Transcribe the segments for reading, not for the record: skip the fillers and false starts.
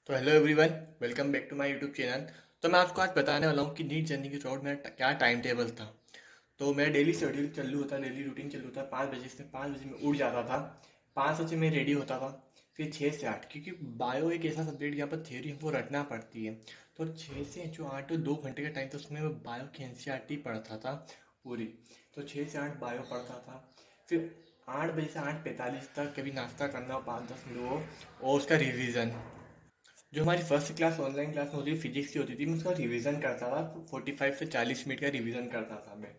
तो hello everyone, welcome back to my YouTube channel. तो मैं आपको आज बताने वाला हूँ कि नीट जर्नी के थ्रू मेरा क्या टाइम टेबल था। तो मेरा डेली शेड्यूल चालू होता, डेली रूटीन चालू होता 5 बजे से। 5 बजे मैं उठ जाता था, 5 बजे मैं रेडी होता था। फिर 6 से 8, क्योंकि बायो एक ऐसा सब्जेक्ट यहाँ पर थ्योरी हमको रटना पड़ती है। तो 6 से 8 तो 2 घंटे का टाइम था, उसमें मैं बायो की एनसीईआरटी पढ़ता था पूरी। तो 6 से 8 बायो पढ़ता था। फिर 8 बजे से 8:45 तक कभी नाश्ता करना हो 5-10 मिनट वो, और उसका रिवीजन। जो हमारी फर्स्ट क्लास ऑनलाइन क्लास में होती थी, फिजिक्स की होती थी, मैं उसका रिवीजन करता था। 45 से 40 मिनट का रिवीजन करता था मैं,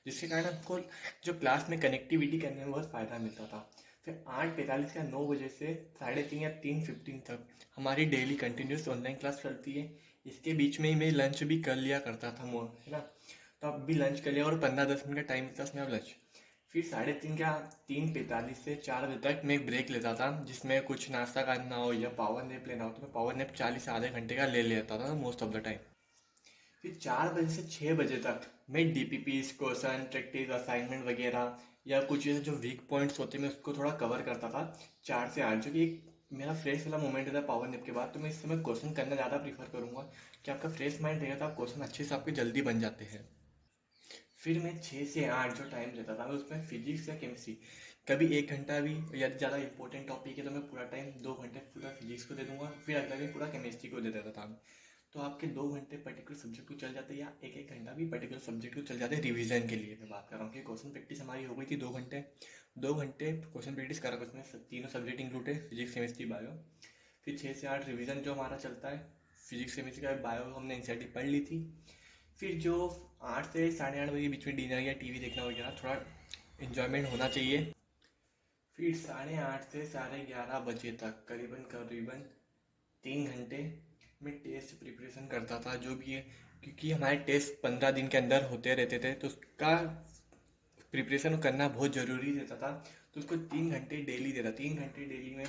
जिसके कारण हमको जो क्लास में कनेक्टिविटी करने में बहुत फ़ायदा मिलता था। फिर 8:45 या 9 बजे से 3:30 या 3:15 तक हमारी डेली कंटिन्यूस ऑनलाइन क्लास चलती है। इसके बीच में ही मैं लंच भी कर लिया करता था, है ना। तो अब भी लंच कर लिया और 15-10 मिनट का टाइम मिलता है उसमें, अब लंच। फिर 3:30 या 3:45 से 4 बजे तक मैं एक ब्रेक लेता था, जिसमें कुछ नाश्ता करना हो या पावर नैप लेना हो। तो मैं पावर नैप 40 से आधे घंटे का ले लेता था मोस्ट ऑफ द टाइम। फिर 4 बजे से 6 बजे तक मैं डीपीपी, क्वेश्चन प्रैक्टिस, असाइनमेंट वगैरह या कुछ ऐसे जो वीक पॉइंट्स होते हैं मैं उसको थोड़ा कवर करता था। 4 से 8, जो कि एक मेरा फ्रेश वाला मोमेंट था पावर नैप के बाद। तो मैं इस समय क्वेश्चन करना ज़्यादा प्रीफर करूँगा कि आपका फ्रेश माइंड रहेगा तो आप क्वेश्चन अच्छे से आपके जल्दी बन जाते हैं। फिर मैं 6 से 8 जो टाइम रहता था मैं उसमें फिजिक्स या केमिस्ट्री, कभी 1 घंटा भी, यदि ज़्यादा इंपॉर्टेंट टॉपिक है तो मैं पूरा टाइम 2 घंटे पूरा फिजिक्स को दे दूंगा, फिर अगला दिन पूरा केमिस्ट्री को दे देता था। तो आपके 2 घंटे पर्टिकुलर सब्जेक्ट को चल जाते हैं, या एक एक घंटा भी पर्टिकुलर सब्जेक्ट को चल जाते हैं। रिवीजन के लिए मैं बात कर रहा हूँ कि क्वेश्चन प्रैक्टिस हमारी हो गई थी 2 घंटे। 2 घंटे क्वेश्चन प्रैक्टिस करा, उसमें तीनों सब्जेक्ट इंक्लूड है, फिजिक्स केमिस्ट्री बायो। फिर 6 से 8 रिवीजन जो हमारा चलता है, फिजिक्स केमिस्ट्री का। बायो हमने एनसीईआरटी पढ़ ली थी। फिर जो 8 से 8:30 बजे के बीच में डिनर या टीवी देखना वगैरह, थोड़ा इन्जॉयमेंट होना चाहिए। फिर 8:30 से 11:30 बजे तक करीबन करीबन 3 घंटे मैं टेस्ट प्रिपरेशन करता था, जो भी है। क्योंकि हमारे टेस्ट 15 दिन के अंदर होते रहते थे, तो उसका प्रिपरेशन करना बहुत ज़रूरी रहता था। तो उसको 3 घंटे डेली देता, 3 घंटे डेली में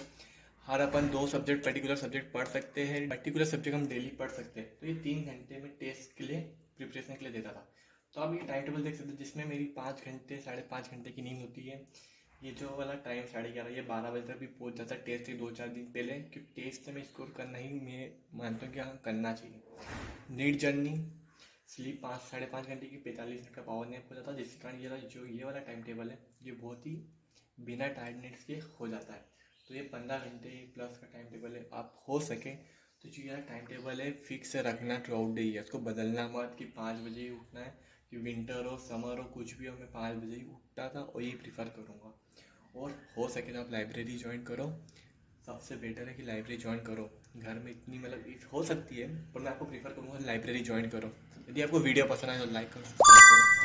हर अपन 2 सब्जेक्ट, पर्टिकुलर सब्जेक्ट पढ़ सकते हैं, पर्टिकुलर सब्जेक्ट हम डेली पढ़ सकते हैं। तो ये 3 घंटे में टेस्ट के लिए प्रिपरेशन के लिए देता था। तो आप ये टाइम टेबल देख सकते हैं, जिसमें मेरी 5 घंटे 5.5 घंटे की नींद होती है। ये जो वाला टाइम 11:30, ये 12 बजे तक भी पहुंच जाता है टेस्ट से 2-4 दिन पहले, क्योंकि टेस्ट से मैं स्कोर करना ही मैं मानता हूँ कि हाँ करना चाहिए। नीट जर्नी, स्लीप 5-5.5 घंटे की, 45 मिनट का पावर नैप हो जाता है, जिसके कारण ये वाला टाइम टेबल है ये बहुत ही बिना टायर्डनेस के हो जाता है। तो ये 15 घंटे प्लस का टाइम टेबल है। आप हो सके तो जो ये टाइम टेबल है फिक्स रखना थ्रू आउट द ईयर, उसको बदलना मत कि 5 बजे ही उठना है। कि विंटर हो समर हो कुछ भी हो, मैं 5 बजे ही उठता था और यही प्रीफर करूँगा। और हो सके तो आप लाइब्रेरी ज्वाइन करो, सबसे बेटर है कि लाइब्रेरी ज्वाइन करो। घर में इतनी मतलब हो सकती है, पर मैं आपको प्रीफर करूँगा लाइब्रेरी ज्वाइन करो। यदि आपको वीडियो पसंद आए तो लाइक करो, सब्सक्राइब करो।